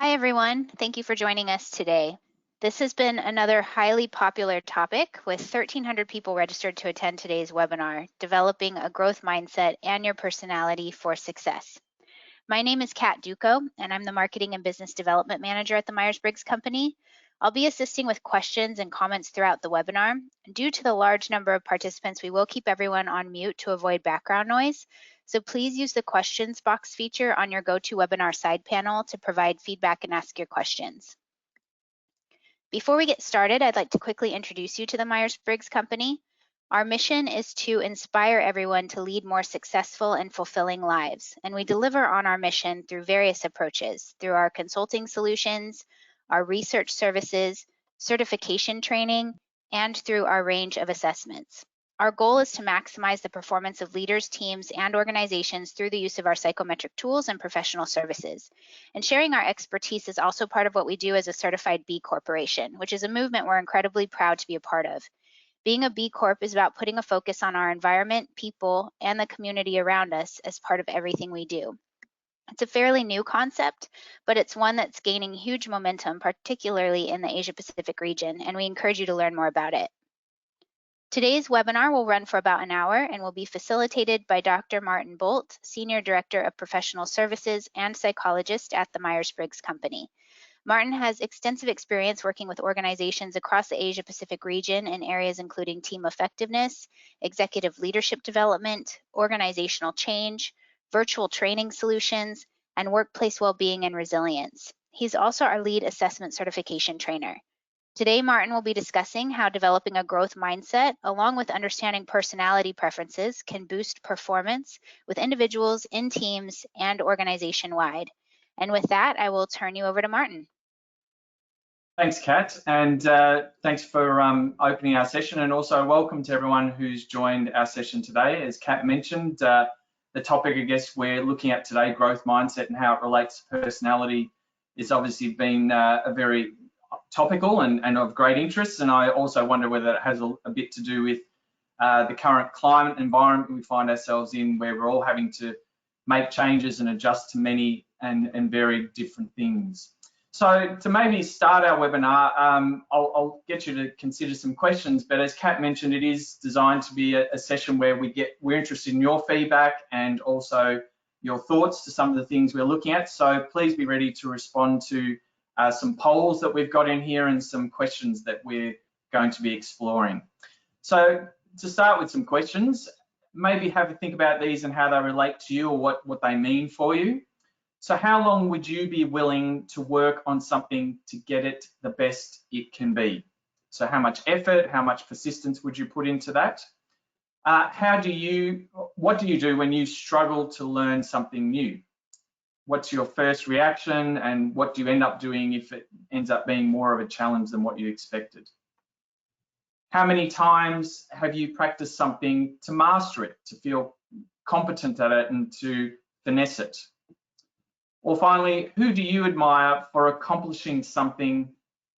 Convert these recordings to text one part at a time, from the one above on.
Hi, everyone. Thank you for joining us today. This has been another highly popular topic with 1,300 people registered to attend today's webinar, Developing a Growth Mindset and Your Personality for Success. My name is Kat Duco, and I'm the Marketing and Business Development Manager at the Myers-Briggs Company. I'll be assisting with questions and comments throughout the webinar. Due to the large number of participants, we will keep everyone on mute to avoid background noise. So please use the questions box feature on your GoToWebinar side panel to provide feedback and ask your questions. Before we get started, I'd like to quickly introduce you to the Myers-Briggs Company. Our mission is to inspire everyone to lead more successful and fulfilling lives, and we deliver on our mission through various approaches, through our consulting solutions, our research services, certification training, and through our range of assessments. Our goal is to maximize the performance of leaders, teams, and organizations through the use of our psychometric tools and professional services. And sharing our expertise is also part of what we do as a certified B Corporation, which is a movement we're incredibly proud to be a part of. Being a B Corp is about putting a focus on our environment, people, and the community around us as part of everything we do. It's a fairly new concept, but it's one that's gaining huge momentum, particularly in the Asia Pacific region, and we encourage you to learn more about it. Today's webinar will run for about an hour and will be facilitated by Dr. Martin Bolt, Senior Director of Professional Services and Psychologist at the Myers-Briggs Company. Martin has extensive experience working with organizations across the Asia Pacific region in areas including team effectiveness, executive leadership development, organizational change, virtual training solutions, and workplace well-being and resilience. He's also our lead assessment certification trainer. Today, Martin will be discussing how developing a growth mindset, along with understanding personality preferences, can boost performance with individuals in teams and organization-wide. And with that, I will turn you over to Martin. Thanks, Kat, and thanks for opening our session, and also welcome to everyone who's joined our session today. As Kat mentioned, the topic, I guess, we're looking at today, growth mindset and how it relates to personality, is obviously been a very topical and of great interest, and I also wonder whether it has a bit to do with the current climate environment we find ourselves in, where we're all having to make changes and adjust to many and very different things. So to maybe start our webinar, I'll get you to consider some questions, but as Kat mentioned, it is designed to be a session where we're interested in your feedback and also your thoughts to some of the things we're looking at. So please be ready to respond to some polls that we've got in here and some questions that we're going to be exploring. So to start with some questions, maybe have a think about these and how they relate to you or what they mean for you. So how long would you be willing to work on something to get it the best it can be? So how much effort, how much persistence would you put into that? What do you do when you struggle to learn something new? What's your first reaction, and what do you end up doing if it ends up being more of a challenge than what you expected? How many times have you practiced something to master it, to feel competent at it and to finesse it? Or finally, who do you admire for accomplishing something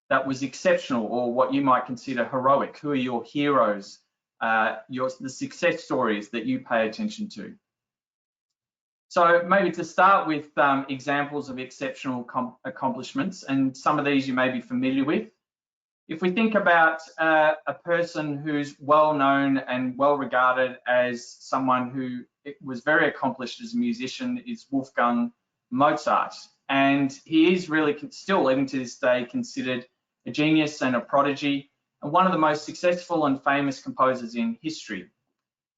that was exceptional or what you might consider heroic? Who are your heroes, the success stories that you pay attention to? So maybe to start with examples of exceptional accomplishments, and some of these you may be familiar with. If we think about a person who's well known and well regarded as someone who was very accomplished as a musician, is Wolfgang Mozart, and he is really still, even to this day, considered a genius and a prodigy, and one of the most successful and famous composers in history.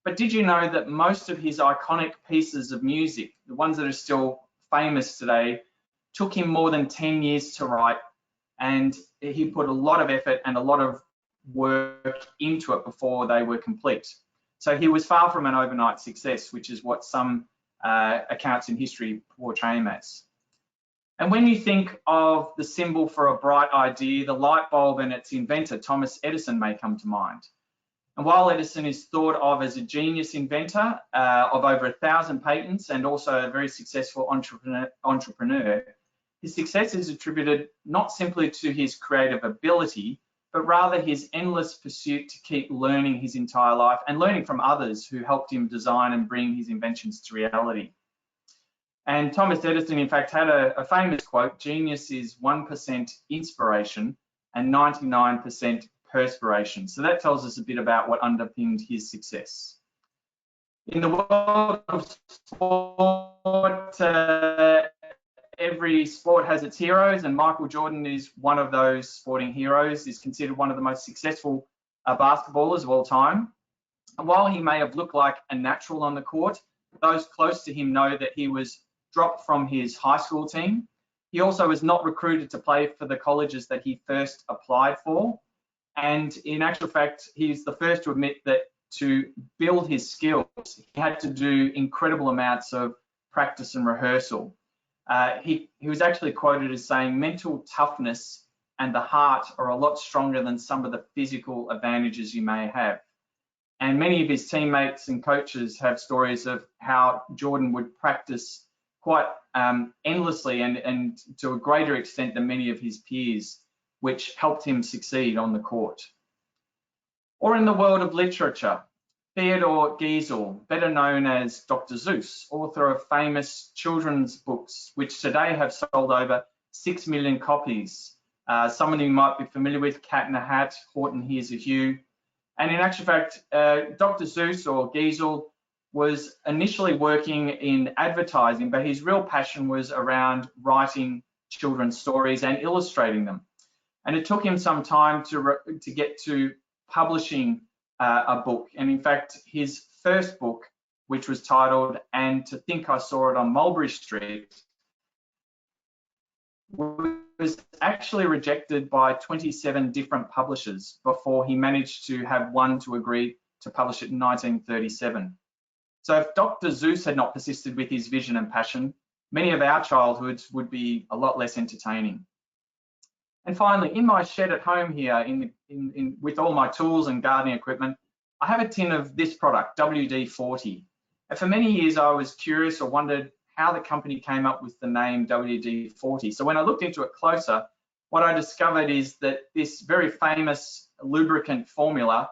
But did you know that most of his iconic pieces of music, the ones that are still famous today, took him more than 10 years to write, and he put a lot of effort and a lot of work into it before they were complete. So he was far from an overnight success, which is what some accounts in history portray him as. And when you think of the symbol for a bright idea, the light bulb and its inventor, Thomas Edison, may come to mind. And while Edison is thought of as a genius inventor of over 1,000 patents and also a very successful entrepreneur, his success is attributed not simply to his creative ability, but rather his endless pursuit to keep learning his entire life and learning from others who helped him design and bring his inventions to reality. And Thomas Edison, in fact, had a famous quote: "Genius is 1% inspiration and 99% perspiration." So that tells us a bit about what underpinned his success. In the world of sport, every sport has its heroes, and Michael Jordan is one of those sporting heroes. He's considered one of the most successful basketballers of all time. And while he may have looked like a natural on the court, those close to him know that he was dropped from his high school team. He also was not recruited to play for the colleges that he first applied for. And in actual fact, he's the first to admit that to build his skills, he had to do incredible amounts of practice and rehearsal. He was actually quoted as saying, "Mental toughness and the heart are a lot stronger than some of the physical advantages you may have." And many of his teammates and coaches have stories of how Jordan would practice quite endlessly and to a greater extent than many of his peers, which helped him succeed on the court. Or in the world of literature, Theodore Geisel, better known as Dr. Seuss, author of famous children's books, which today have sold over 6 million copies. Some of you might be familiar with Cat in the Hat, Horton Hears a Who. And in actual fact, Dr. Seuss, or Geisel, was initially working in advertising, but his real passion was around writing children's stories and illustrating them. And it took him some time to get to publishing a book. And in fact, his first book, which was titled "And to Think I Saw It on Mulberry Street," was actually rejected by 27 different publishers before he managed to have one to agree to publish it in 1937. So if Dr. Seuss had not persisted with his vision and passion, many of our childhoods would be a lot less entertaining. And finally, in my shed at home here, with all my tools and gardening equipment, I have a tin of this product, WD-40. And for many years, I was curious or wondered how the company came up with the name WD-40. So when I looked into it closer, what I discovered is that this very famous lubricant formula,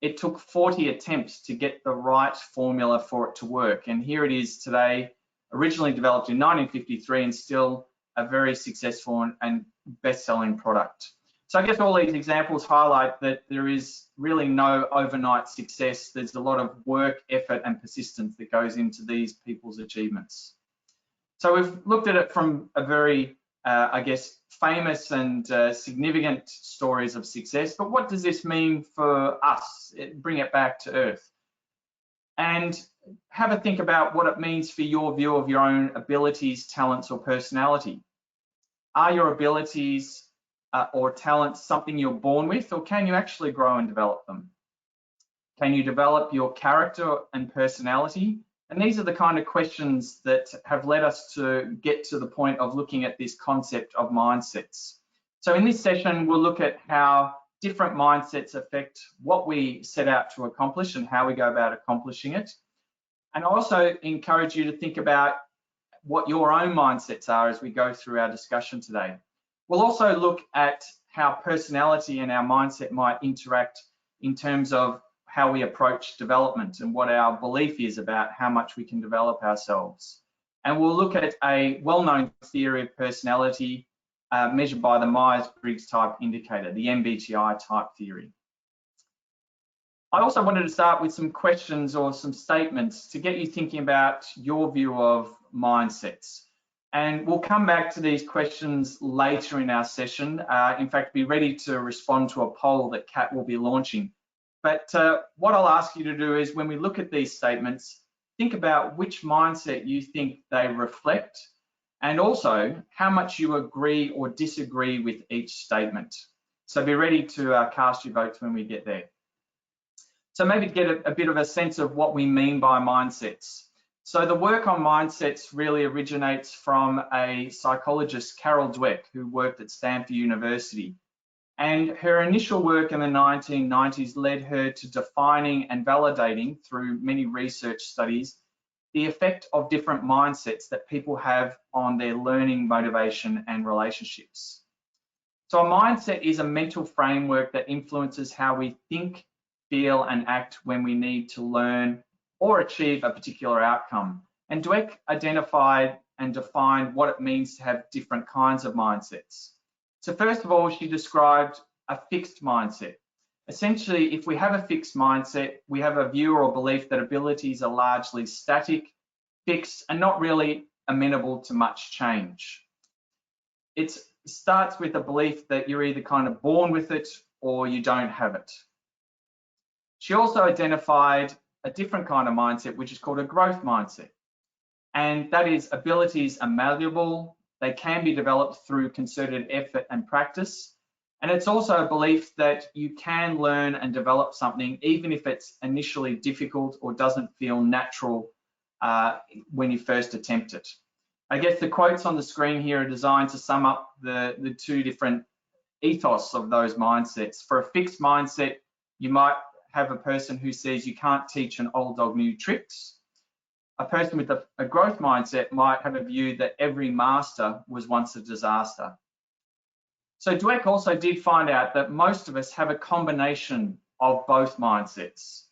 it took 40 attempts to get the right formula for it to work. And here it is today, originally developed in 1953 and still a very successful and best-selling product. So I guess all these examples highlight that there is really no overnight success. There's a lot of work, effort, and persistence that goes into these people's achievements. So we've looked at it from a very, I guess, famous and significant stories of success, but what does this mean for us? Bring it back to earth. And have a think about what it means for your view of your own abilities, talents, or personality. Are your abilities or talents something you're born with, or can you actually grow and develop them? Can you develop your character and personality? And these are the kind of questions that have led us to get to the point of looking at this concept of mindsets. So in this session, we'll look at how different mindsets affect what we set out to accomplish and how we go about accomplishing it. And I also encourage you to think about what your own mindsets are as we go through our discussion today. We'll also look at how personality and our mindset might interact in terms of how we approach development and what our belief is about how much we can develop ourselves. And we'll look at a well-known theory of personality measured by the Myers-Briggs type indicator, the MBTI type theory. I also wanted to start with some questions or some statements to get you thinking about your view of mindsets. And we'll come back to these questions later in our session. In fact, be ready to respond to a poll that Kat will be launching. But what I'll ask you to do is, when we look at these statements, think about which mindset you think they reflect, and also how much you agree or disagree with each statement. So be ready to cast your votes when we get there. So maybe get a bit of a sense of what we mean by mindsets. So the work on mindsets really originates from a psychologist, Carol Dweck, who worked at Stanford University. And her initial work in the 1990s led her to defining and validating, through many research studies, the effect of different mindsets that people have on their learning, motivation, and relationships. So a mindset is a mental framework that influences how we think, feel, and act when we need to learn or achieve a particular outcome. And Dweck identified and define what it means to have different kinds of mindsets. So first of all, she described a fixed mindset. Essentially, if we have a fixed mindset, we have a view or belief that abilities are largely static, fixed, and not really amenable to much change. It starts with a belief that you're either kind of born with it or you don't have it. She also identified a different kind of mindset, which is called a growth mindset. And that is, abilities are malleable, they can be developed through concerted effort and practice. And it's also a belief that you can learn and develop something even if it's initially difficult or doesn't feel natural when you first attempt it. I guess the quotes on the screen here are designed to sum up the two different ethos of those mindsets. For a fixed mindset, you might have a person who says you can't teach an old dog new tricks. A person with a growth mindset might have a view that every master was once a disaster. So Dweck also did find out that most of us have a combination of both mindsets.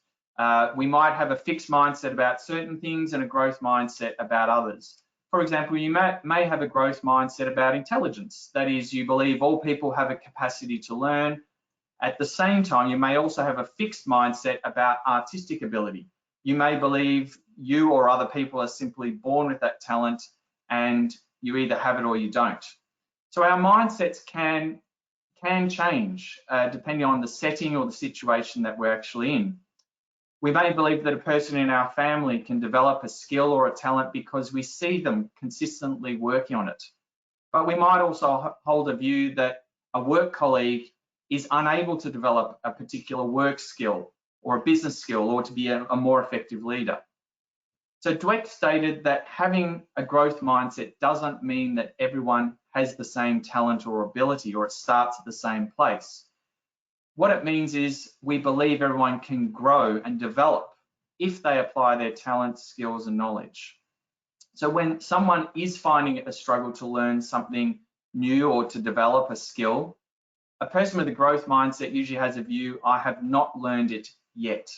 We might have a fixed mindset about certain things and a growth mindset about others. For example, you may have a growth mindset about intelligence. That is, you believe all people have a capacity to learn. At the same time, you may also have a fixed mindset about artistic ability. You may believe you or other people are simply born with that talent and you either have it or you don't. So our mindsets can change depending on the setting or the situation that we're actually in. We may believe that a person in our family can develop a skill or a talent because we see them consistently working on it. But we might also hold a view that a work colleague is unable to develop a particular work skill or a business skill or to be a more effective leader. So Dweck stated that having a growth mindset doesn't mean that everyone has the same talent or ability or it starts at the same place. What it means is we believe everyone can grow and develop if they apply their talents, skills, and knowledge. So when someone is finding it a struggle to learn something new or to develop a skill, a person with a growth mindset usually has a view, I have not learned it yet.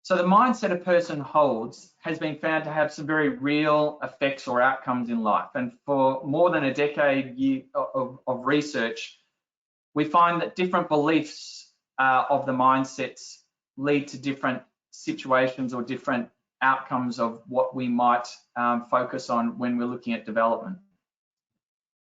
So the mindset a person holds has been found to have some very real effects or outcomes in life. And for more than a decade of research, we find that different beliefs of the mindsets lead to different situations or different outcomes of what we might focus on when we're looking at development.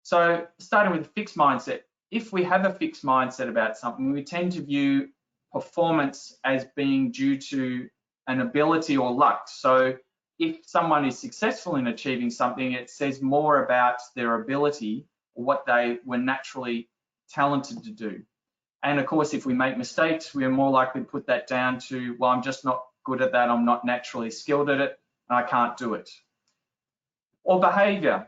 So starting with a fixed mindset, if we have a fixed mindset about something, we tend to view performance as being due to an ability or luck. So if someone is successful in achieving something, it says more about their ability or what they were naturally talented to do. And of course, if we make mistakes, we're more likely to put that down to, well, I'm just not good at that, I'm not naturally skilled at it, and I can't do it. Or behavior.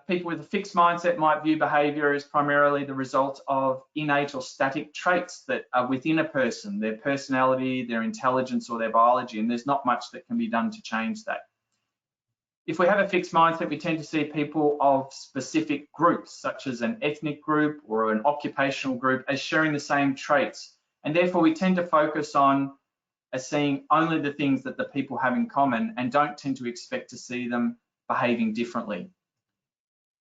People with a fixed mindset might view behavior as primarily the result of innate or static traits that are within a person, their personality, their intelligence, or their biology, and there's not much that can be done to change that. If we have a fixed mindset, we tend to see people of specific groups, such as an ethnic group or an occupational group, as sharing the same traits. And therefore, we tend to focus on seeing only the things that the people have in common and don't tend to expect to see them behaving differently.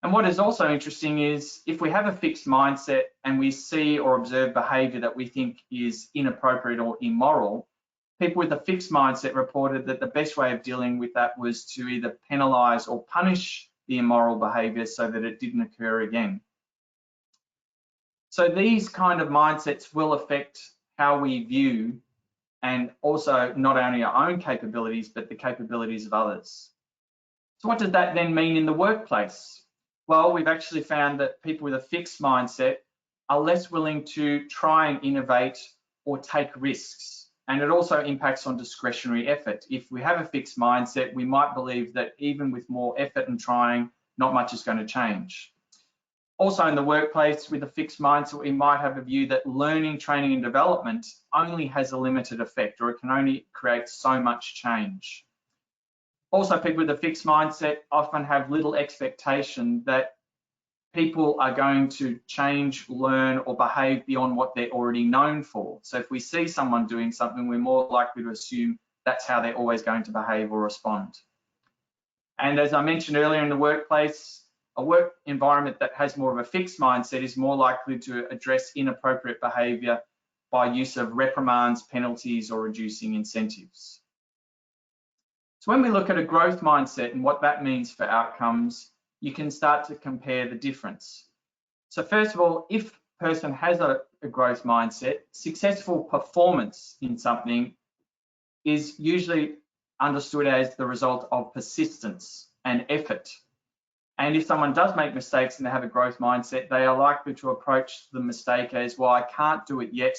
And what is also interesting is if we have a fixed mindset and we see or observe behavior that we think is inappropriate or immoral, people with a fixed mindset reported that the best way of dealing with that was to either penalize or punish the immoral behavior so that it didn't occur again. So these kind of mindsets will affect how we view and also not only our own capabilities, but the capabilities of others. So what does that then mean in the workplace? Well, we've actually found that people with a fixed mindset are less willing to try and innovate or take risks. And it also impacts on discretionary effort. If we have a fixed mindset, we might believe that even with more effort and trying, not much is going to change. Also in the workplace with a fixed mindset, we might have a view that learning, training and development only has a limited effect, or it can only create so much change. Also, people with a fixed mindset often have little expectation that people are going to change, learn, or behave beyond what they're already known for. So if we see someone doing something, we're more likely to assume that's how they're always going to behave or respond. And as I mentioned earlier, in the workplace, a work environment that has more of a fixed mindset is more likely to address inappropriate behaviour by use of reprimands, penalties, or reducing incentives. So when we look at a growth mindset and what that means for outcomes, you can start to compare the difference. So first of all, if a person has a growth mindset, successful performance in something is usually understood as the result of persistence and effort. And if someone does make mistakes and they have a growth mindset, they are likely to approach the mistake as, well, I can't do it yet,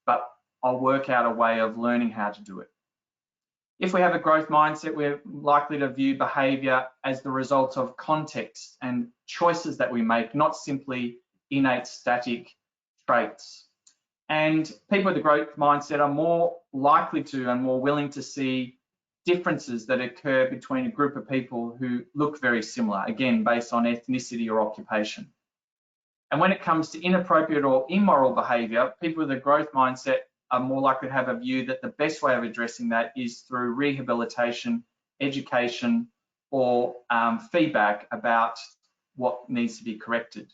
but I'll work out a way of learning how to do it. If we have a growth mindset, we're likely to view behavior as the result of context and choices that we make, not simply innate static traits. And people with a growth mindset are more likely to and more willing to see differences that occur between a group of people who look very similar, again, based on ethnicity or occupation. And when it comes to inappropriate or immoral behavior, people with a growth mindset are more likely to have a view that the best way of addressing that is through rehabilitation, education, or feedback about what needs to be corrected.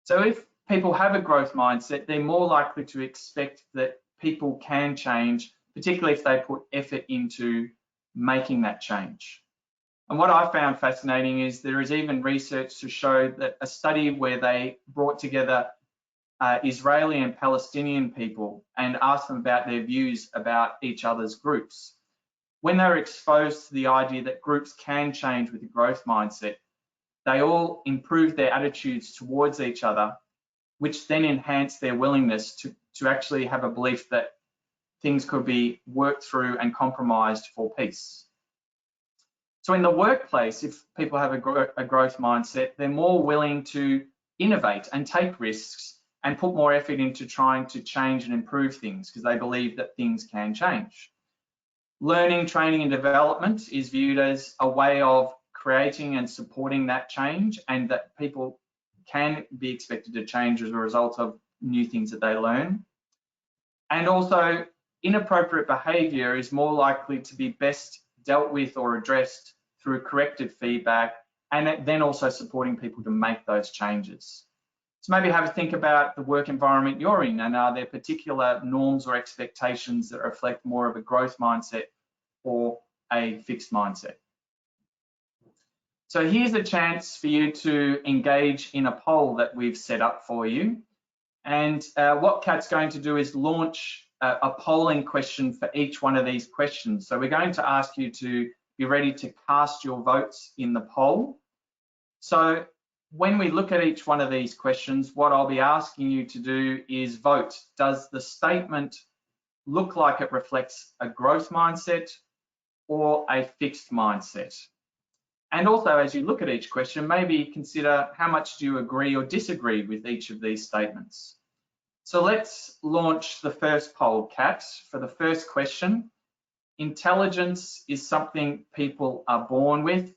So if people have a growth mindset, they're more likely to expect that people can change, particularly if they put effort into making that change. And what I found fascinating is there is even research to show that a study where they brought together Israeli and Palestinian people and asked them about their views about each other's groups. When they were exposed to the idea that groups can change with a growth mindset, they all improved their attitudes towards each other, which then enhanced their willingness to actually have a belief that things could be worked through and compromised for peace. So in the workplace, if people have a growth mindset, they're more willing to innovate and take risks and put more effort into trying to change and improve things because they believe that things can change. Learning, training, and development is viewed as a way of creating and supporting that change, and that people can be expected to change as a result of new things that they learn. And also, inappropriate behaviour is more likely to be best dealt with or addressed through corrective feedback, and then also supporting people to make those changes. So maybe have a think about the work environment you're in, and are there particular norms or expectations that reflect more of a growth mindset or a fixed mindset? So here's a chance for you to engage in a poll that we've set up for you. And what Kat's going to do is launch a polling question for each one of these questions. So we're going to ask you to be ready to cast your votes in the poll. So when we look at each one of these questions, what I'll be asking you to do is vote. Does the statement look like it reflects a growth mindset or a fixed mindset? And also, as you look at each question, maybe consider how much do you agree or disagree with each of these statements. So let's launch the first poll, Kat, for the first question. Intelligence is something people are born with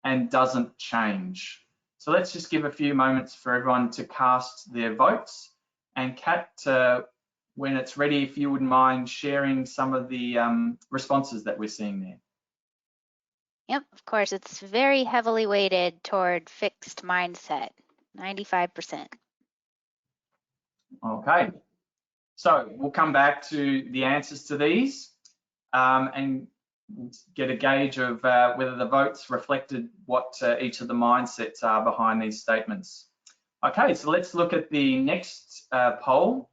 and doesn't change. So let's just give a few moments for everyone to cast their votes. And Kat, when it's ready, if you wouldn't mind sharing some of the responses that we're seeing there. Yep, of course, it's very heavily weighted toward fixed mindset, 95%. Okay, so we'll come back to the answers to these and get a gauge of whether the votes reflected what each of the mindsets are behind these statements. Okay, so let's look at the next poll.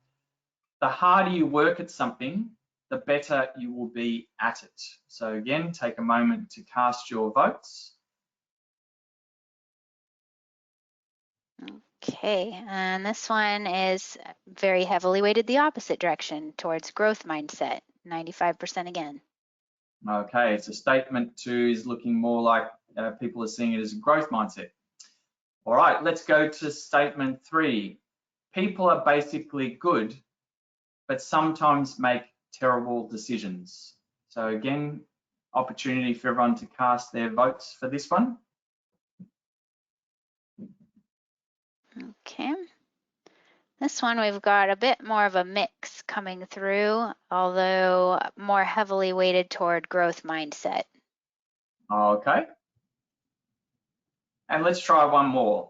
The harder you work at something, the better you will be at it. So again, take a moment to cast your votes. Okay, and this one is very heavily weighted the opposite direction towards growth mindset, 95% again. Okay, so statement 2 is looking more like people are seeing it as a growth mindset. All right, let's go to statement 3. People are basically good, but sometimes make terrible decisions. So again, opportunity for everyone to cast their votes for this one. Okay. This one we've got a bit more of a mix coming through, although more heavily weighted toward growth mindset. Okay, And let's try one more.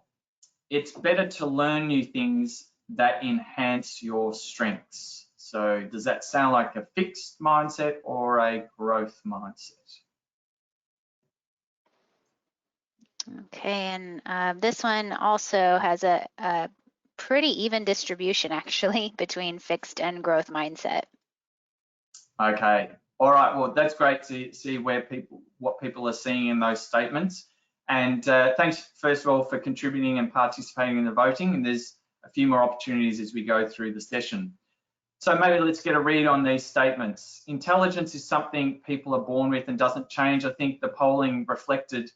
It's better to learn new things that enhance your strengths. So does that sound like a fixed mindset or a growth mindset? Okay, and this one also has a pretty even distribution actually between fixed and growth mindset. Okay, all right, well, that's great to see what people are seeing in those statements. And thanks, first of all, for contributing and participating in the voting. And there's a few more opportunities as we go through the session. So maybe let's get a read on these statements. Intelligence is something people are born with and doesn't change. I think the polling reflected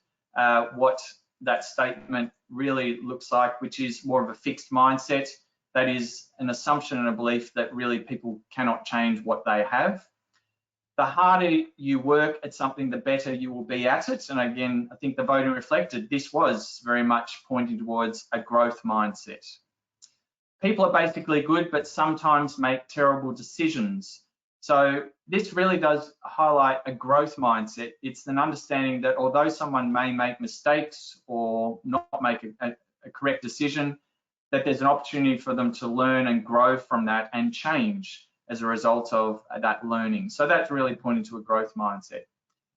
what that statement really looks like, which is more of a fixed mindset. That is an assumption and a belief that really people cannot change what they have. The harder you work at something, the better you will be at it. And again, I think the voting reflected this was very much pointing towards a growth mindset. People are basically good, but sometimes make terrible decisions. So this really does highlight a growth mindset. It's an understanding that although someone may make mistakes or not make a correct decision, that there's an opportunity for them to learn and grow from that and change as a result of that learning. So that's really pointing to a growth mindset.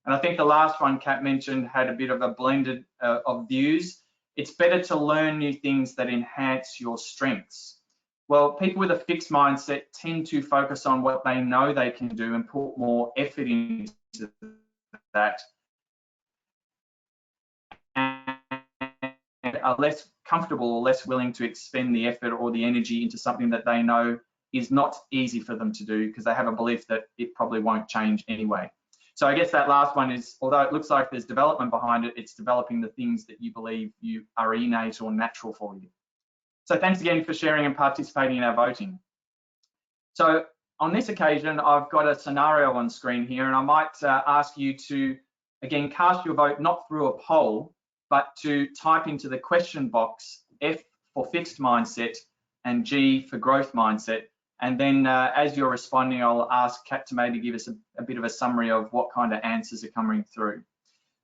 And I think the last one Kat mentioned had a bit of a blended of views. It's better to learn new things that enhance your strengths. Well, people with a fixed mindset tend to focus on what they know they can do and put more effort into that, and are less comfortable or less willing to expend the effort or the energy into something that they know is not easy for them to do because they have a belief that it probably won't change anyway. So I guess that last one is, although it looks like there's development behind it, it's developing the things that you believe you are innate or natural for you. So thanks again for sharing and participating in our voting. So on this occasion, I've got a scenario on screen here, and I might ask you to, again, cast your vote not through a poll, but to type into the question box F for fixed mindset and G for growth mindset. And then as you're responding, I'll ask Kat to maybe give us a bit of a summary of what kind of answers are coming through.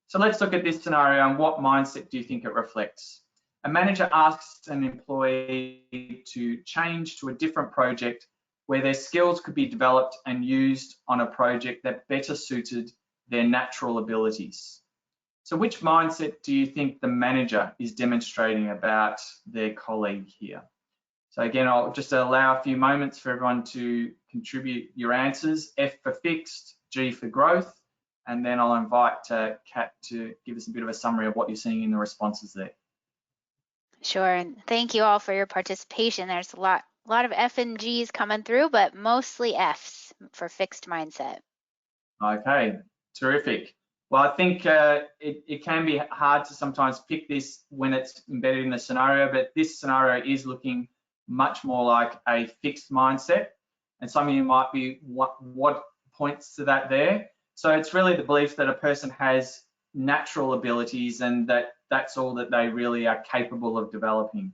So let's look at this scenario and what mindset do you think it reflects? A manager asks an employee to change to a different project where their skills could be developed and used on a project that better suited their natural abilities. So which mindset do you think the manager is demonstrating about their colleague here? So again, I'll just allow a few moments for everyone to contribute your answers. F for fixed, G for growth, and then I'll invite Kat to give us a bit of a summary of what you're seeing in the responses there. Sure, and thank you all for your participation. There's a lot of F and G's coming through, but mostly F's for fixed mindset. Okay, terrific. Well, I think it can be hard to sometimes pick this when it's embedded in the scenario, but this scenario is looking much more like a fixed mindset. And some of you might be, what points to that there? So it's really the belief that a person has natural abilities and that's all that they really are capable of developing.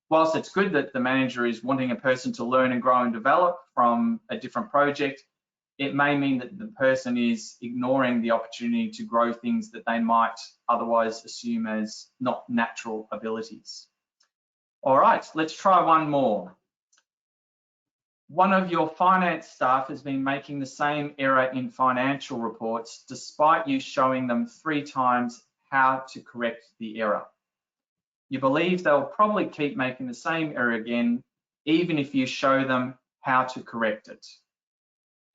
Whilst it's good that the manager is wanting a person to learn and grow and develop from a different project, it may mean that the person is ignoring the opportunity to grow things that they might otherwise assume as not natural abilities. All right, let's try one more. One of your finance staff has been making the same error in financial reports despite you showing them 3 times how to correct the error. You believe they'll probably keep making the same error again, even if you show them how to correct it.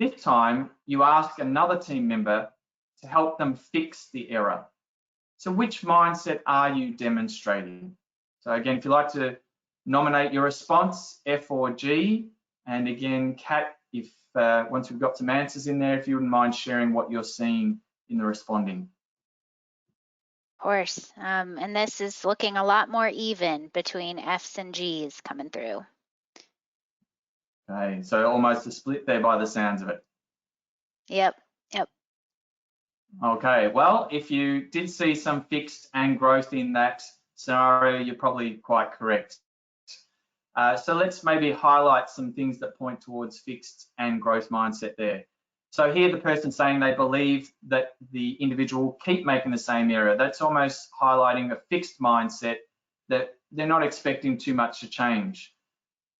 This time, you ask another team member to help them fix the error. So which mindset are you demonstrating? So again, if you'd like to nominate your response, F or G, and again, Kat, if once we've got some answers in there, if you wouldn't mind sharing what you're seeing in the responding. Of course, and this is looking a lot more even between F's and G's coming through. Okay, so almost a split there by the sounds of it. Yep. Okay, well, if you did see some fixed and growth in that scenario, you're probably quite correct. So let's maybe highlight some things that point towards fixed and growth mindset there. So here the person's saying they believe that the individual will keep making the same error. That's almost highlighting a fixed mindset that they're not expecting too much to change.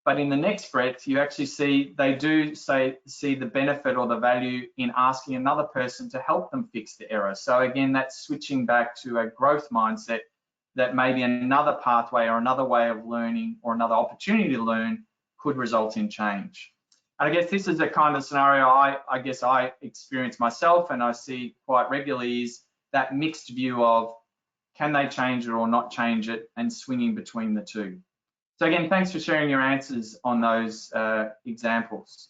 But in the next breath, you actually see they do see the benefit or the value in asking another person to help them fix the error. So again, that's switching back to a growth mindset that maybe another pathway or another way of learning or another opportunity to learn could result in change. And I guess this is a kind of scenario I guess I experience myself and I see quite regularly, is that mixed view of can they change it or not change it, and swinging between the two. So again, thanks for sharing your answers on those examples.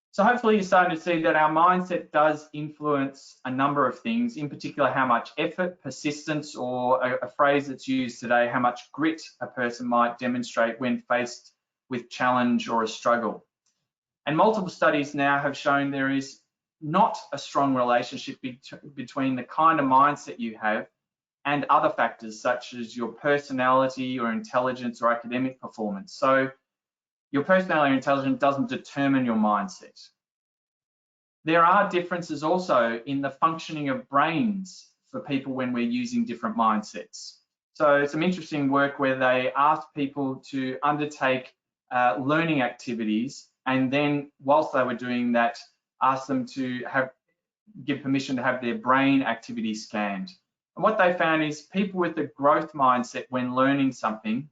So hopefully you're starting to see that our mindset does influence a number of things, in particular how much effort, persistence, or a phrase that's used today, how much grit a person might demonstrate when faced with challenge or a struggle. And multiple studies now have shown there is not a strong relationship between the kind of mindset you have and other factors such as your personality or intelligence or academic performance. So your personality or intelligence doesn't determine your mindset. There are differences also in the functioning of brains for people when we're using different mindsets. So some interesting work where they asked people to undertake learning activities, and then whilst they were doing that, asked them to give permission to have their brain activity scanned. And what they found is people with a growth mindset when learning something,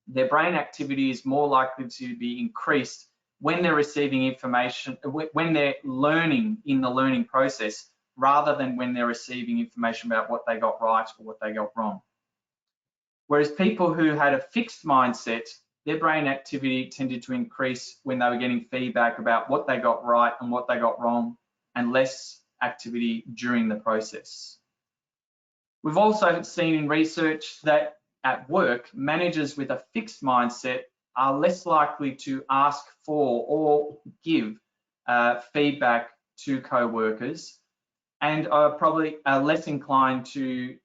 their brain activity is more likely to be increased when they're receiving information, when they're learning in the learning process, rather than when they're receiving information about what they got right or what they got wrong. Whereas people who had a fixed mindset, their brain activity tended to increase when they were getting feedback about what they got right and what they got wrong, and less activity during the process. We've also seen in research that at work, managers with a fixed mindset are less likely to ask for or give feedback to co-workers, and are probably less inclined to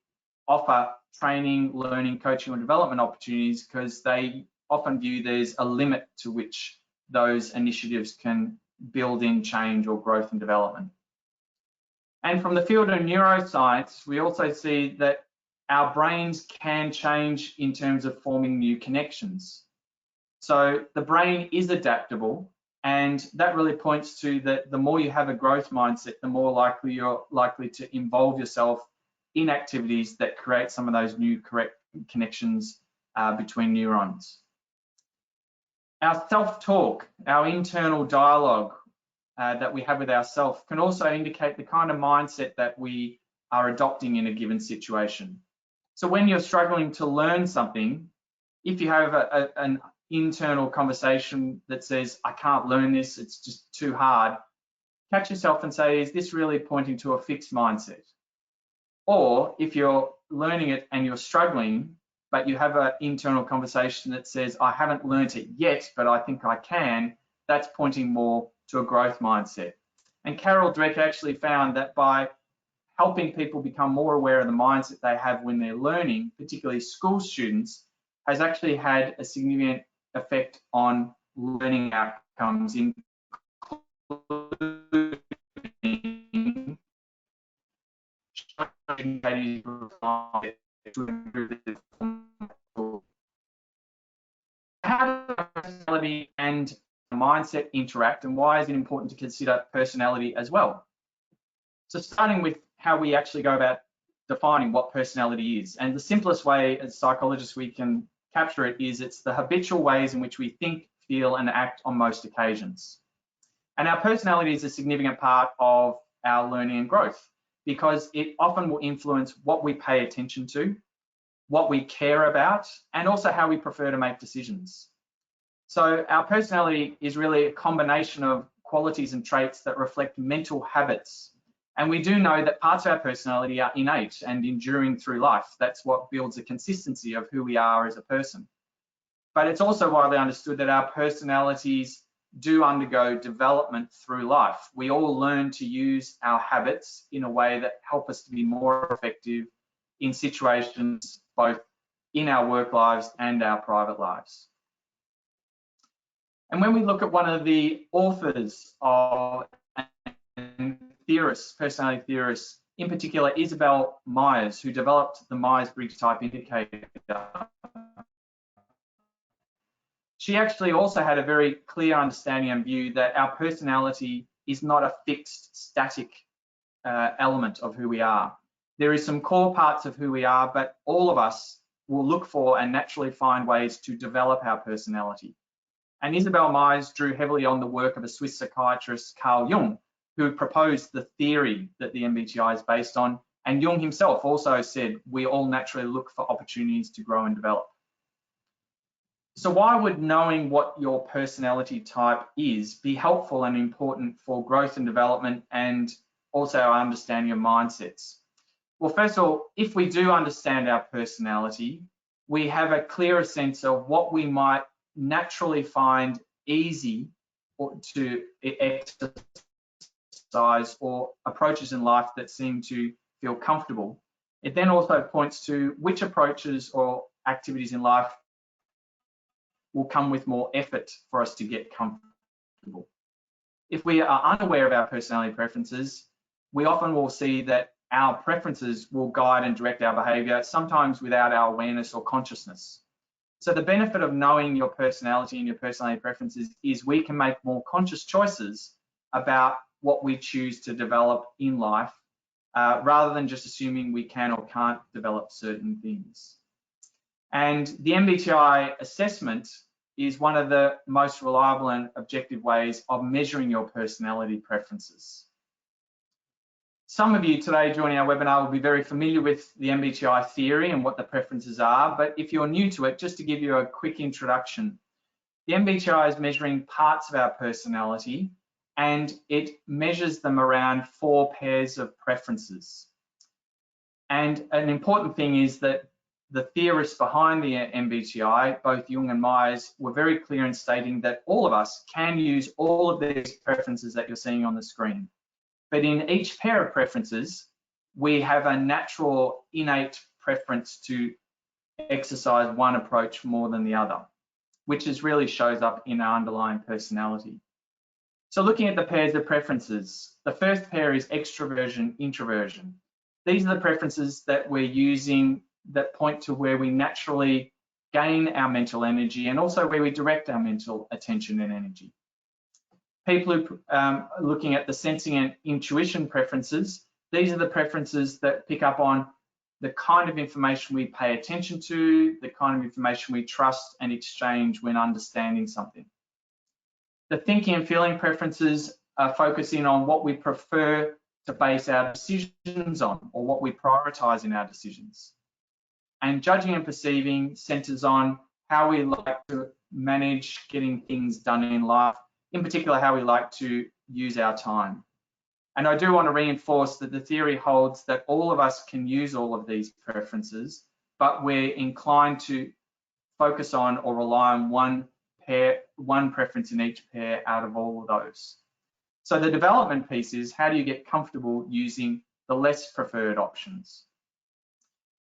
offer training, learning, coaching, or development opportunities, because they often view there's a limit to which those initiatives can build in change or growth and development. And from the field of neuroscience, we also see that our brains can change in terms of forming new connections. So the brain is adaptable, and that really points to that the more you have a growth mindset, the more likely you're to involve yourself in activities that create some of those new correct connections between neurons. Our self-talk, our internal dialogue that we have with ourselves, can also indicate the kind of mindset that we are adopting in a given situation. So when you're struggling to learn something, if you have an internal conversation that says, I can't learn this, it's just too hard, catch yourself and say, is this really pointing to a fixed mindset? Or if you're learning it and you're struggling, but you have an internal conversation that says, I haven't learned it yet, but I think I can, that's pointing more to a growth mindset. And Carol Dweck actually found that by helping people become more aware of the mindset they have when they're learning, particularly school students, has actually had a significant effect on learning outcomes, including how do personality and mindset interact, and why is it important to consider personality as well? So starting with how we actually go about defining what personality is, and the simplest way as psychologists we can capture it is it's the habitual ways in which we think, feel, and act on most occasions. And our personality is a significant part of our learning and growth, because it often will influence what we pay attention to, what we care about, and also how we prefer to make decisions. So our personality is really a combination of qualities and traits that reflect mental habits. And we do know that parts of our personality are innate and enduring through life. That's what builds a consistency of who we are as a person. But it's also widely understood that our personalities do undergo development through life. We all learn to use our habits in a way that help us to be more effective in situations both in our work lives and our private lives. And when we look at one of the authors of theorists, personality theorists, in particular Isabel Myers, who developed the Myers-Briggs type indicator. She actually also had a very clear understanding and view that our personality is not a fixed, static element of who we are. There is some core parts of who we are, but all of us will look for and naturally find ways to develop our personality. And Isabel Myers drew heavily on the work of a Swiss psychiatrist, Carl Jung, who proposed the theory that the MBTI is based on. And Jung himself also said, we all naturally look for opportunities to grow and develop. So why would knowing what your personality type is be helpful and important for growth and development, and also our understanding of mindsets? Well, first of all, if we do understand our personality, we have a clearer sense of what we might naturally find easy to exercise, or approaches in life that seem to feel comfortable. It then also points to which approaches or activities in life will come with more effort for us to get comfortable. If we are unaware of our personality preferences, we often will see that our preferences will guide and direct our behavior, sometimes without our awareness or consciousness. So the benefit of knowing your personality and your personality preferences is we can make more conscious choices about what we choose to develop in life, rather than just assuming we can or can't develop certain things. And the MBTI assessment is one of the most reliable and objective ways of measuring your personality preferences. Some of you today joining our webinar will be very familiar with the MBTI theory and what the preferences are, but if you're new to it, just to give you a quick introduction, the MBTI is measuring parts of our personality, and it measures them around 4 pairs of preferences. And an important thing is that the theorists behind the MBTI, both Jung and Myers, were very clear in stating that all of us can use all of these preferences that you're seeing on the screen. But in each pair of preferences, we have a natural innate preference to exercise one approach more than the other, which really shows up in our underlying personality. So looking at the pairs of preferences, the first pair is extroversion, introversion. These are the preferences that we're using that point to where we naturally gain our mental energy, and also where we direct our mental attention and energy. People who looking at the sensing and intuition preferences, these are the preferences that pick up on the kind of information we pay attention to, the kind of information we trust and exchange when understanding something. The thinking and feeling preferences are focusing on what we prefer to base our decisions on, or what we prioritize in our decisions. And judging and perceiving centers on how we like to manage getting things done in life, in particular how we like to use our time. And I do want to reinforce that the theory holds that all of us can use all of these preferences, but we're inclined to focus on or rely on one preference in each pair out of all of those. So the development piece is, how do you get comfortable using the less preferred options?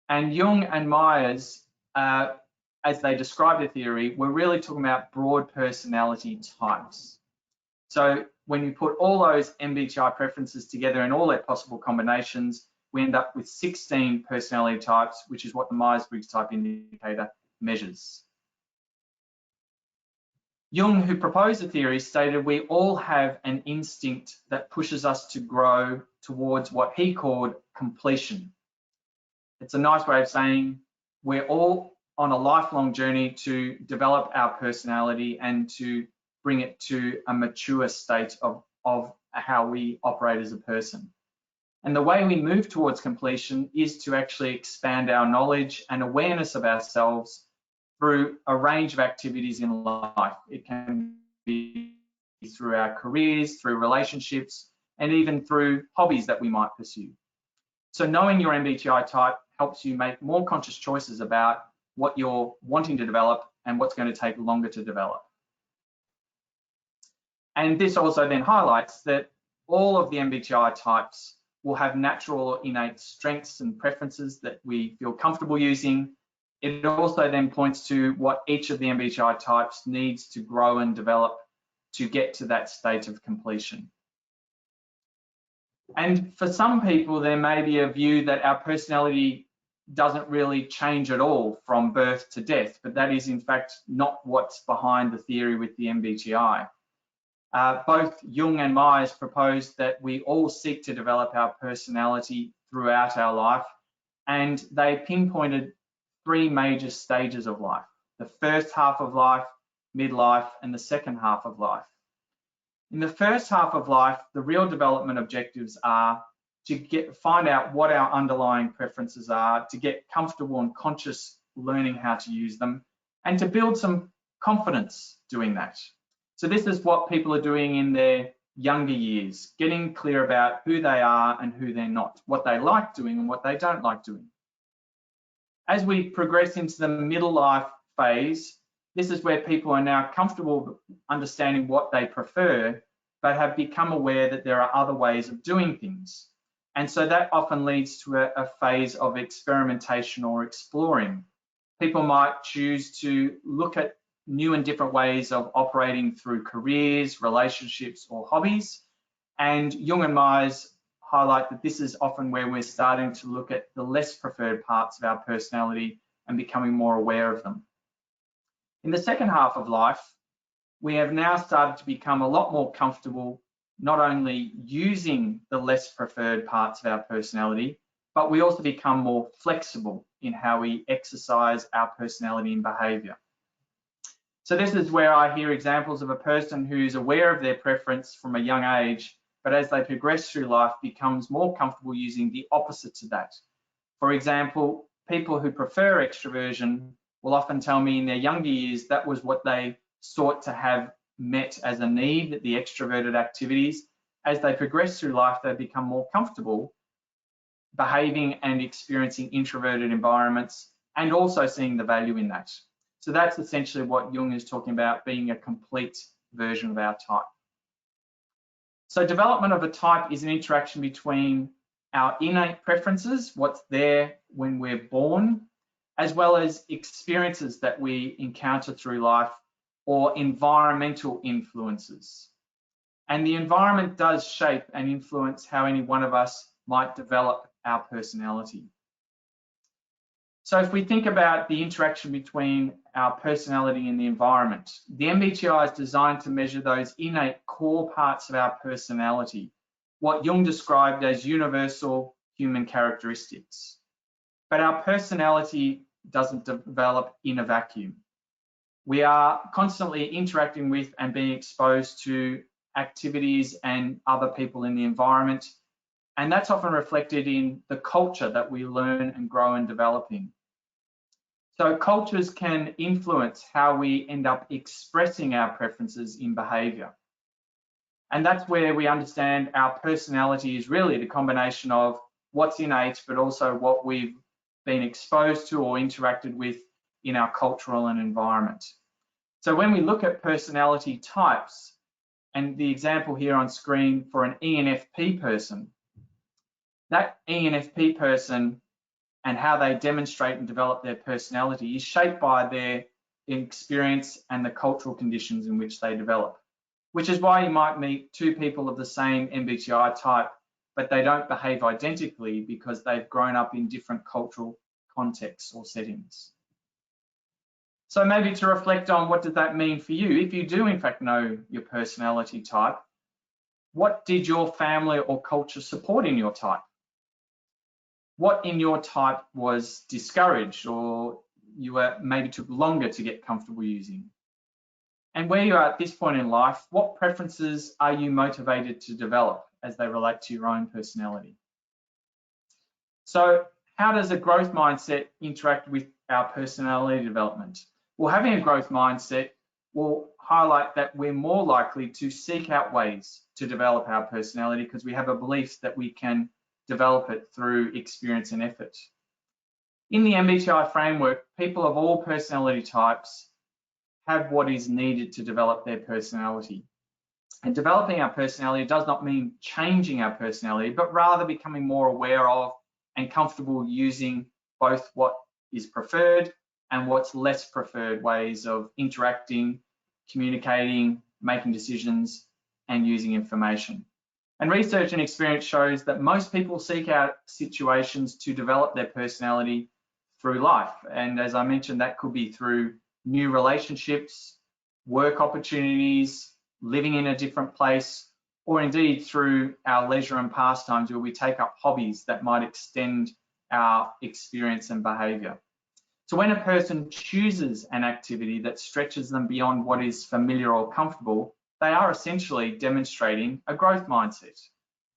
And Jung and Myers, as they describe the theory, were really talking about broad personality types. So when you put all those MBTI preferences together in all their possible combinations, we end up with 16 personality types, which is what the Myers-Briggs type indicator measures. Jung, who proposed the theory, stated we all have an instinct that pushes us to grow towards what he called completion. It's a nice way of saying we're all on a lifelong journey to develop our personality and to bring it to a mature state of how we operate as a person. And the way we move towards completion is to actually expand our knowledge and awareness of ourselves through a range of activities in life. It can be through our careers, through relationships, and even through hobbies that we might pursue. So knowing your MBTI type helps you make more conscious choices about what you're wanting to develop and what's going to take longer to develop. And this also then highlights that all of the MBTI types will have natural or innate strengths and preferences that we feel comfortable using. It also then points to what each of the MBTI types needs to grow and develop to get to that state of completion. And for some people, there may be a view that our personality doesn't really change at all from birth to death, but that is in fact not what's behind the theory with the MBTI. Both Jung and Myers proposed that we all seek to develop our personality throughout our life, and they pinpointed 3 major stages of life: the first half of life, midlife, and the second half of life. In the first half of life, the real development objectives are to find out what our underlying preferences are, to get comfortable and conscious learning how to use them, and to build some confidence doing that. So this is what people are doing in their younger years, getting clear about who they are and who they're not, what they like doing and what they don't like doing. As we progress into the middle life phase, this is where people are now comfortable understanding what they prefer, but have become aware that there are other ways of doing things. And so that often leads to a phase of experimentation or exploring. People might choose to look at new and different ways of operating through careers, relationships, or hobbies. And Jung and Myers highlight that this is often where we're starting to look at the less preferred parts of our personality and becoming more aware of them. In the second half of life, we have now started to become a lot more comfortable not only using the less preferred parts of our personality, but we also become more flexible in how we exercise our personality and behavior. So this is where I hear examples of a person who's aware of their preference from a young age, but as they progress through life, becomes more comfortable using the opposite to that. For example, people who prefer extroversion will often tell me in their younger years that was what they sought to have met as a need, the extroverted activities. As they progress through life, they become more comfortable behaving and experiencing introverted environments and also seeing the value in that. So that's essentially what Jung is talking about, being a complete version of our type. So development of a type is an interaction between our innate preferences, what's there when we're born, as well as experiences that we encounter through life or environmental influences. And the environment does shape and influence how any one of us might develop our personality. So if we think about the interaction between our personality and the environment, the MBTI is designed to measure those innate core parts of our personality, what Jung described as universal human characteristics. But our personality doesn't develop in a vacuum. We are constantly interacting with and being exposed to activities and other people in the environment, and that's often reflected in the culture that we learn and grow and develop in. So cultures can influence how we end up expressing our preferences in behavior. And that's where we understand our personality is really the combination of what's innate, but also what we've been exposed to or interacted with in our cultural and environment. So when we look at personality types, and the example here on screen for an ENFP person, that ENFP person and how they demonstrate and develop their personality is shaped by their experience and the cultural conditions in which they develop, which is why you might meet 2 people of the same MBTI type, but they don't behave identically because they've grown up in different cultural contexts or settings. So maybe to reflect on what does that mean for you? If you do in fact know your personality type, what did your family or culture support in your type? What in your type was discouraged or you maybe took longer to get comfortable using? And where you are at this point in life, what preferences are you motivated to develop as they relate to your own personality? So how does a growth mindset interact with our personality development? Well, having a growth mindset will highlight that we're more likely to seek out ways to develop our personality because we have a belief that we can develop it through experience and effort. In the MBTI framework, people of all personality types have what is needed to develop their personality. And developing our personality does not mean changing our personality, but rather becoming more aware of and comfortable using both what is preferred and what's less preferred ways of interacting, communicating, making decisions, and using information. And research and experience shows that most people seek out situations to develop their personality through life. And as I mentioned, that could be through new relationships, work opportunities, living in a different place, or indeed through our leisure and pastimes where we take up hobbies that might extend our experience and behaviour. So when a person chooses an activity that stretches them beyond what is familiar or comfortable, they are essentially demonstrating a growth mindset.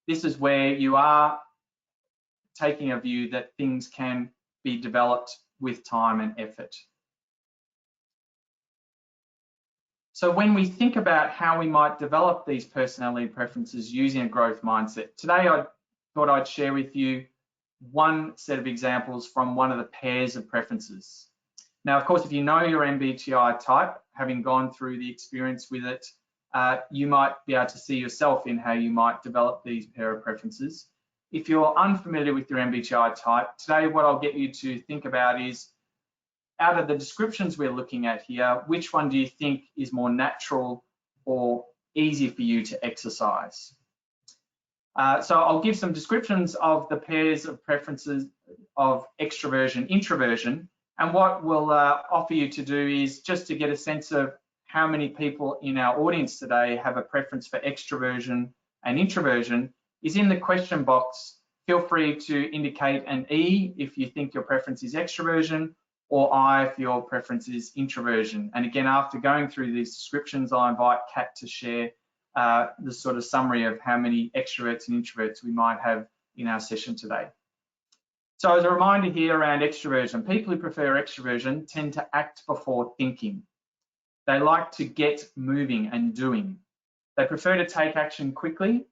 This is where you are taking a view that things can be developed with time and effort. So when we think about how we might develop these personality preferences using a growth mindset, today I thought I'd share with you one set of examples from one of the pairs of preferences. Now, of course, if you know your MBTI type, having gone through the experience with it, you might be able to see yourself in how you might develop these pair of preferences. If you're unfamiliar with your MBTI type, today what I'll get you to think about is, out of the descriptions we're looking at here, which one do you think is more natural or easy for you to exercise? So I'll give some descriptions of the pairs of preferences of extroversion, introversion, and what we'll offer you to do is just to get a sense of how many people in our audience today have a preference for extroversion and introversion is in the question box. Feel free to indicate an E if you think your preference is extroversion, or I if your preference is introversion. And again, after going through these descriptions, I invite Kat to share the sort of summary of how many extroverts and introverts we might have in our session today. So as a reminder here around extroversion, people who prefer extroversion tend to act before thinking. They like to get moving and doing. They prefer to take action quickly,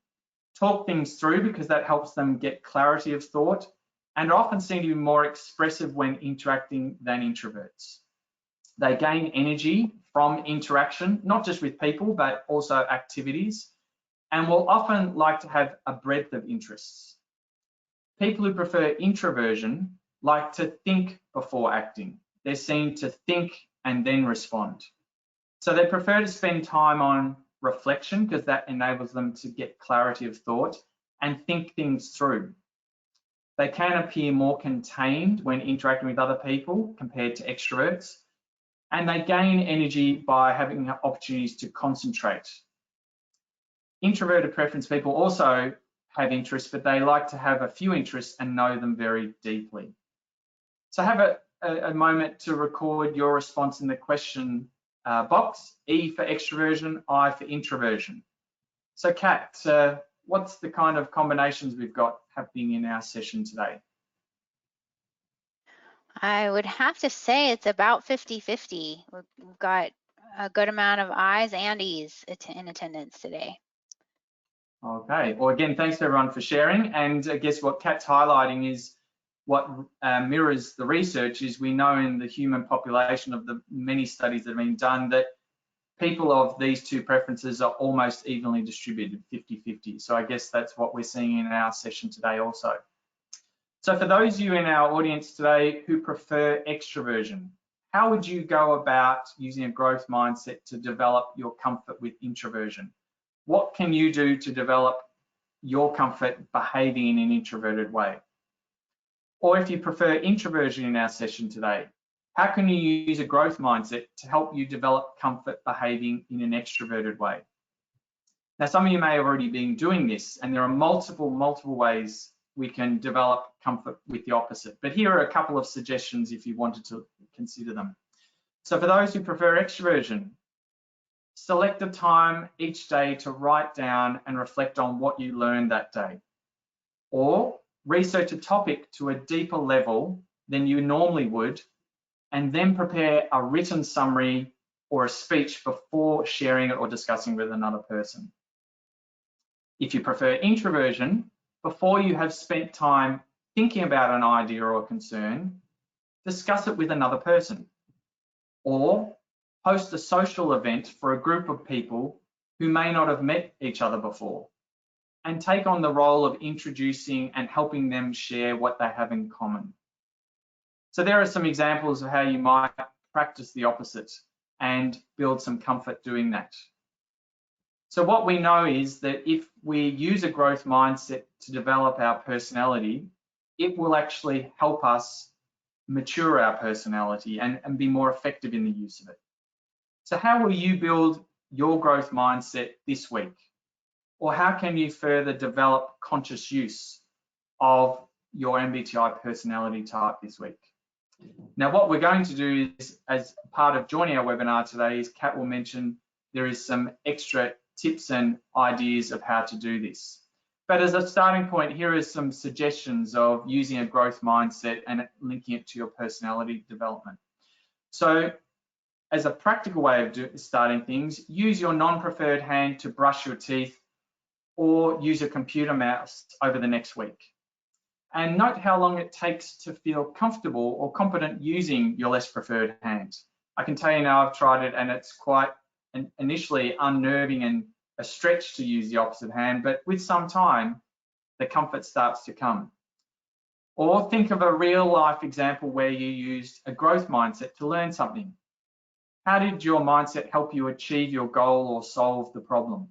talk things through because that helps them get clarity of thought, and often seem to be more expressive when interacting than introverts. They gain energy from interaction, not just with people, but also activities, and will often like to have a breadth of interests. People who prefer introversion like to think before acting. They're seen to think and then respond. So they prefer to spend time on reflection because that enables them to get clarity of thought and think things through. They can appear more contained when interacting with other people compared to extroverts, and they gain energy by having opportunities to concentrate. Introverted preference people also have interests, but they like to have a few interests and know them very deeply. So have a moment to record your response in the question box, E for extroversion, I for introversion. So Kat, what's the kind of combinations we've got happening in our session today? I would have to say it's about 50-50. We've got a good amount of I's and E's in attendance today. Okay, well again, thanks to everyone for sharing. And I guess what Kat's highlighting is what mirrors the research is we know in the human population of the many studies that have been done that people of these two preferences are almost evenly distributed, 50-50. So I guess that's what we're seeing in our session today also. So for those of you in our audience today who prefer extroversion, how would you go about using a growth mindset to develop your comfort with introversion? What can you do to develop your comfort behaving in an introverted way? Or if you prefer introversion in our session today, how can you use a growth mindset to help you develop comfort behaving in an extroverted way? Now, some of you may have already been doing this, and there are multiple ways we can develop comfort with the opposite. But here are a couple of suggestions if you wanted to consider them. So for those who prefer extroversion, select a time each day to write down and reflect on what you learned that day. Or research a topic to a deeper level than you normally would, and then prepare a written summary or a speech before sharing it or discussing with another person. If you prefer introversion, before you have spent time thinking about an idea or concern, discuss it with another person. Or host a social event for a group of people who may not have met each other before, and take on the role of introducing and helping them share what they have in common. So there are some examples of how you might practice the opposite and build some comfort doing that. So what we know is that if we use a growth mindset to develop our personality, it will actually help us mature our personality and be more effective in the use of it. So how will you build your growth mindset this week? Or how can you further develop conscious use of your MBTI personality type this week? Now, what we're going to do is, as part of joining our webinar today, is Kat will mention there is some extra tips and ideas of how to do this. But as a starting point, here are some suggestions of using a growth mindset and linking it to your personality development. So as a practical way of starting things, use your non-preferred hand to brush your teeth or use a computer mouse over the next week. And note how long it takes to feel comfortable or competent using your less preferred hand. I can tell you now I've tried it and it's quite initially unnerving and a stretch to use the opposite hand, but with some time, the comfort starts to come. Or think of a real life example where you used a growth mindset to learn something. How did your mindset help you achieve your goal or solve the problem?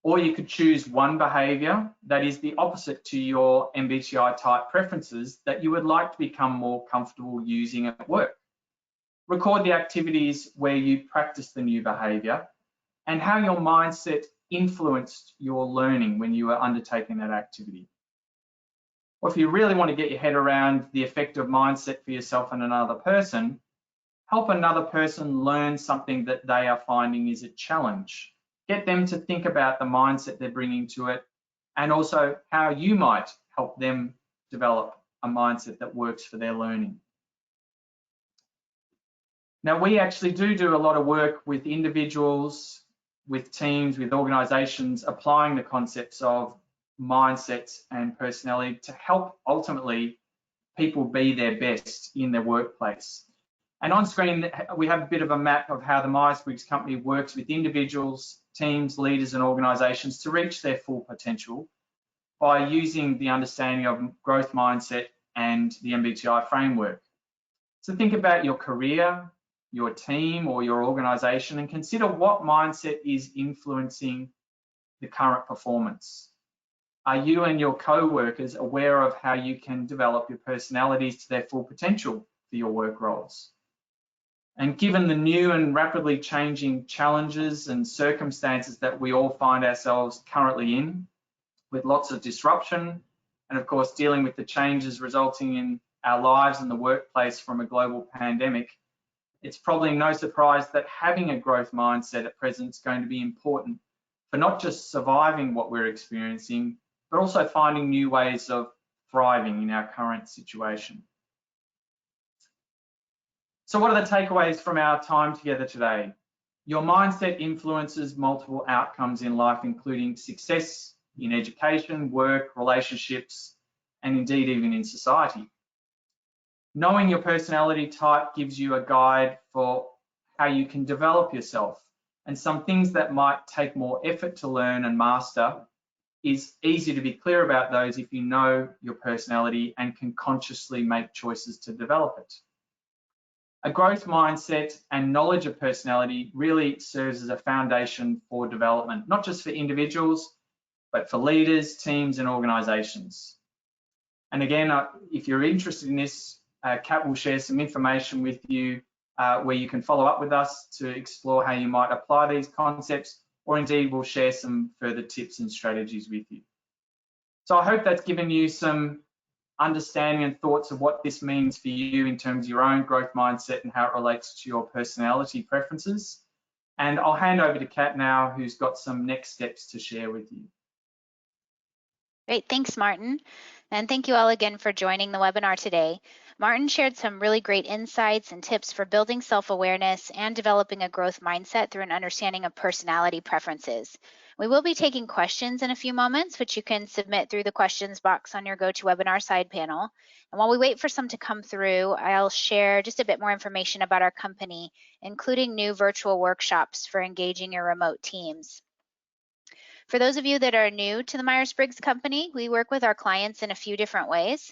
Or you could choose one behavior that is the opposite to your MBTI type preferences that you would like to become more comfortable using at work. Record the activities where you practice the new behavior and how your mindset influenced your learning when you were undertaking that activity. Or if you really want to get your head around the effect of mindset for yourself and another person, help another person learn something that they are finding is a challenge. Get them to think about the mindset they're bringing to it and also how you might help them develop a mindset that works for their learning. Now, we actually do a lot of work with individuals, with teams, with organizations, applying the concepts of mindsets and personality to help ultimately people be their best in their workplace. And on screen, we have a bit of a map of how the Myers-Briggs company works with individuals, teams, leaders, and organizations to reach their full potential by using the understanding of growth mindset and the MBTI framework. So think about your career, your team, or your organization, and consider what mindset is influencing the current performance. Are you and your co-workers aware of how you can develop your personalities to their full potential for your work roles? And given the new and rapidly changing challenges and circumstances that we all find ourselves currently in, with lots of disruption, and of course dealing with the changes resulting in our lives and the workplace from a global pandemic, it's probably no surprise that having a growth mindset at present is going to be important for not just surviving what we're experiencing, but also finding new ways of thriving in our current situation. So what are the takeaways from our time together today? Your mindset influences multiple outcomes in life, including success in education, work, relationships, and indeed even in society. Knowing your personality type gives you a guide for how you can develop yourself, and some things that might take more effort to learn and master is easy to be clear about those if you know your personality and can consciously make choices to develop it. A growth mindset and knowledge of personality really serves as a foundation for development, not just for individuals, but for leaders, teams, and organizations. And again, if you're interested in this, Kat will share some information with you where you can follow up with us to explore how you might apply these concepts, or indeed we'll share some further tips and strategies with you. So I hope that's given you some understanding and thoughts of what this means for you in terms of your own growth mindset and how it relates to your personality preferences. And I'll hand over to Kat now, who's got some next steps to share with you. Great, thanks, Martin. And thank you all again for joining the webinar today. Martin shared some really great insights and tips for building self-awareness and developing a growth mindset through an understanding of personality preferences. We will be taking questions in a few moments, which you can submit through the questions box on your GoToWebinar side panel. And while we wait for some to come through, I'll share just a bit more information about our company, including new virtual workshops for engaging your remote teams. For those of you that are new to the Myers-Briggs company, we work with our clients in a few different ways.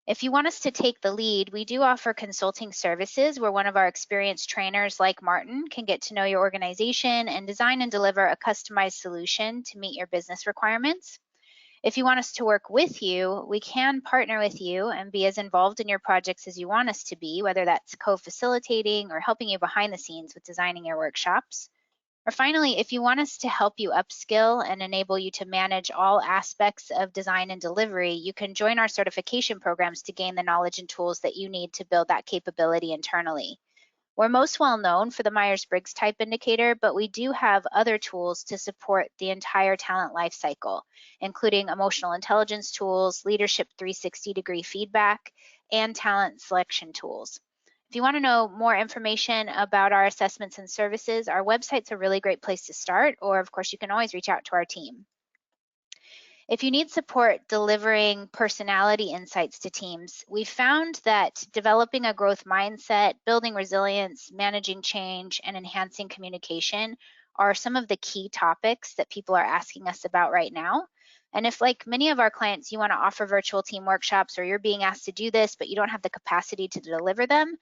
If you want us to take the lead, we do offer consulting services where one of our experienced trainers like Martin can get to know your organization and design and deliver a customized solution to meet your business requirements. If you want us to work with you, we can partner with you and be as involved in your projects as you want us to be, whether that's co-facilitating or helping you behind the scenes with designing your workshops. Or finally, if you want us to help you upskill and enable you to manage all aspects of design and delivery, you can join our certification programs to gain the knowledge and tools that you need to build that capability internally. We're most well known for the Myers-Briggs type indicator, but we do have other tools to support the entire talent lifecycle, including emotional intelligence tools, leadership 360-degree feedback, and talent selection tools. If you want to know more information about our assessments and services, our website's a really great place to start, or of course, you can always reach out to our team. If you need support delivering personality insights to teams, we found that developing a growth mindset, building resilience, managing change, and enhancing communication are some of the key topics that people are asking us about right now. And if, like many of our clients, you want to offer virtual team workshops or you're being asked to do this, but you don't have the capacity to deliver them,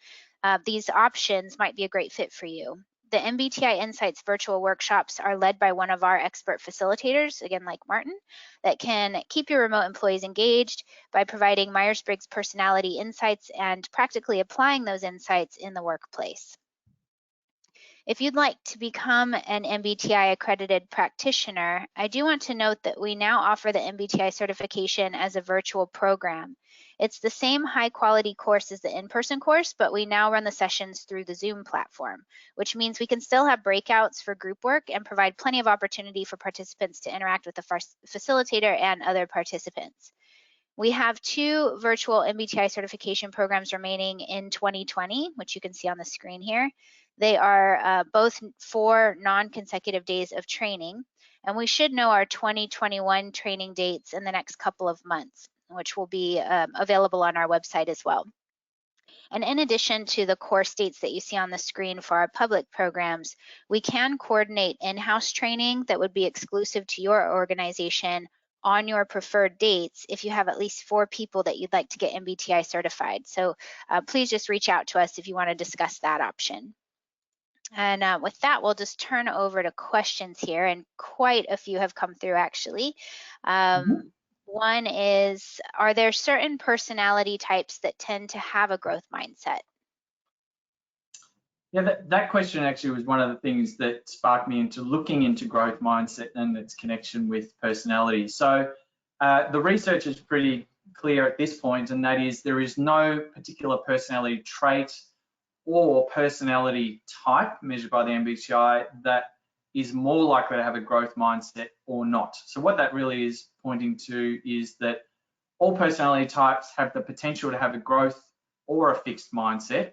these options might be a great fit for you. The MBTI Insights virtual workshops are led by one of our expert facilitators, again, like Martin, that can keep your remote employees engaged by providing Myers-Briggs personality insights and practically applying those insights in the workplace. If you'd like to become an MBTI accredited practitioner, I do want to note that we now offer the MBTI certification as a virtual program. It's the same high quality course as the in-person course, but we now run the sessions through the Zoom platform, which means we can still have breakouts for group work and provide plenty of opportunity for participants to interact with the facilitator and other participants. We have 2 virtual MBTI certification programs remaining in 2020, which you can see on the screen here. They are both 4 non-consecutive days of training, and we should know our 2021 training dates in the next couple of months, which will be available on our website as well. And in addition to the course dates that you see on the screen for our public programs, we can coordinate in-house training that would be exclusive to your organization on your preferred dates if you have at least 4 people that you'd like to get MBTI certified. So please just reach out to us if you want to discuss that option. And with that, we'll just turn over to questions here, and quite a few have come through actually. One is, are there certain personality types that tend to have a growth mindset? Yeah, that question actually was one of the things that sparked me into looking into growth mindset and its connection with personality. So the research is pretty clear at this point, and that is there is no particular personality trait or personality type measured by the MBTI that is more likely to have a growth mindset or not. So what that really is pointing to is that all personality types have the potential to have a growth or a fixed mindset,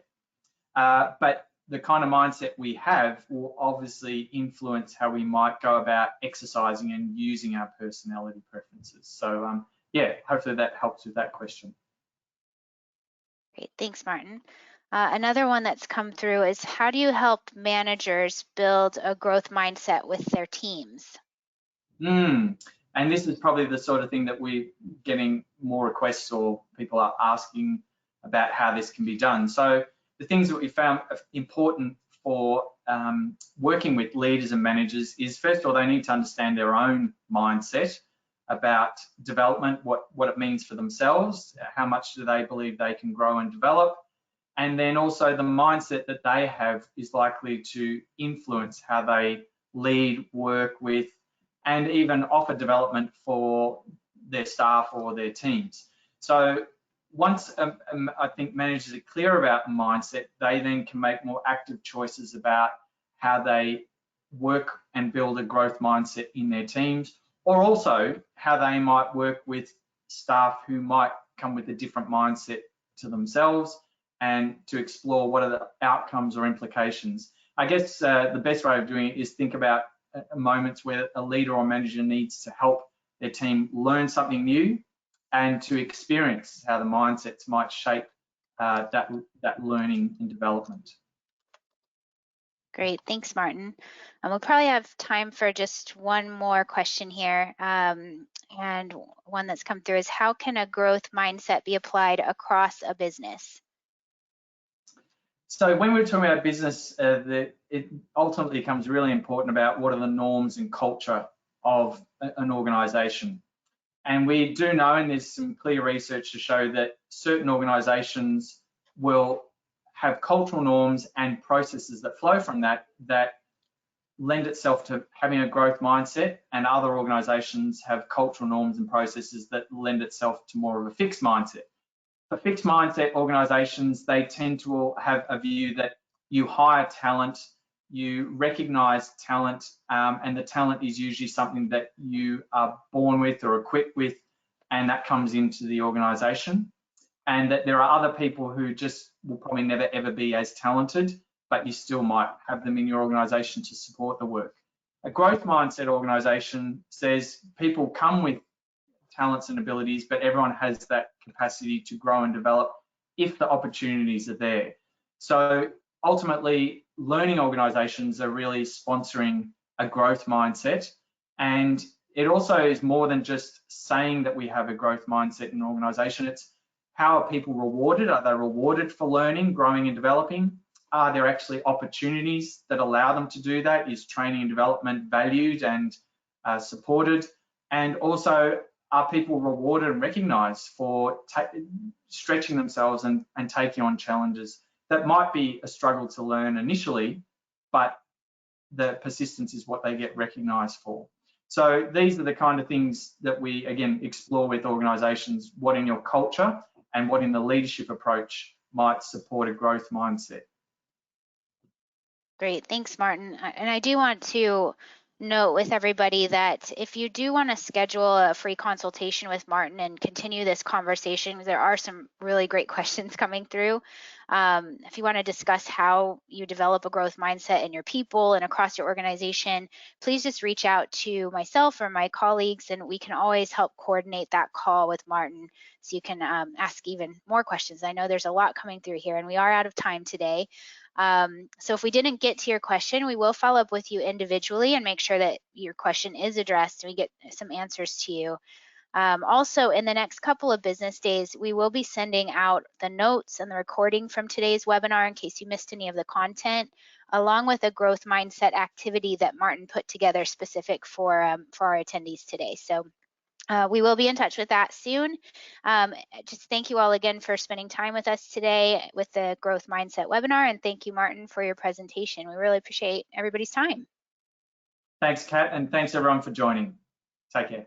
but the kind of mindset we have will obviously influence how we might go about exercising and using our personality preferences. So yeah, hopefully that helps with that question. Great, thanks, Martin. Another one that's come through is, how do you help managers build a growth mindset with their teams? And this is probably the sort of thing that we're getting more requests, or people are asking about how this can be done. So the things that we found important for working with leaders and managers is, first of all, they need to understand their own mindset about development, what it means for themselves, how much do they believe they can grow and develop, and then also the mindset that they have is likely to influence how they lead, work with, and even offer development for their staff or their teams. So once I think managers are clear about mindset, they then can make more active choices about how they work and build a growth mindset in their teams, or also how they might work with staff who might come with a different mindset to themselves, and to explore what are the outcomes or implications. I guess the best way of doing it is think about moments where a leader or manager needs to help their team learn something new and to experience how the mindsets might shape that learning and development. Great, thanks, Martin. We'll probably have time for just one more question here. And one that's come through is, how can a growth mindset be applied across a business? So when we're talking about business, it ultimately becomes really important about what are the norms and culture of an organization. And we do know, and there's some clear research to show that certain organizations will have cultural norms and processes that flow from that lend itself to having a growth mindset, and other organizations have cultural norms and processes that lend itself to more of a fixed mindset. For fixed mindset organizations, they tend to have a view that you hire talent, you recognize talent, and the talent is usually something that you are born with or equipped with, and that comes into the organization. And that there are other people who just will probably never ever be as talented, but you still might have them in your organization to support the work. A growth mindset organization says people come with talents and abilities, but everyone has that capacity to grow and develop if the opportunities are there. So ultimately, learning organizations are really sponsoring a growth mindset. And it also is more than just saying that we have a growth mindset in an organization. It's how are people rewarded? Are they rewarded for learning, growing and developing? Are there actually opportunities that allow them to do that? Is training and development valued and supported? And also, are people rewarded and recognized for stretching themselves and taking on challenges that might be a struggle to learn initially, but the persistence is what they get recognized for. So these are the kind of things that we, again, explore with organizations, what in your culture and what in the leadership approach might support a growth mindset. Great, thanks, Martin. And I do want to note with everybody that if you do want to schedule a free consultation with Martin and continue this conversation, there are some really great questions coming through. If you want to discuss how you develop a growth mindset in your people and across your organization, please just reach out to myself or my colleagues, and we can always help coordinate that call with Martin so you can ask even more questions. I know there's a lot coming through here, and we are out of time today. So if we didn't get to your question, we will follow up with you individually and make sure that your question is addressed and we get some answers to you. Also, in the next couple of business days, we will be sending out the notes and the recording from today's webinar in case you missed any of the content, along with a growth mindset activity that Martin put together specific for our attendees today. So we will be in touch with that soon. Just thank you all again for spending time with us today with the Growth Mindset webinar, and thank you, Martin, for your presentation. We really appreciate everybody's time. Thanks, Kat, and thanks everyone for joining. Take care.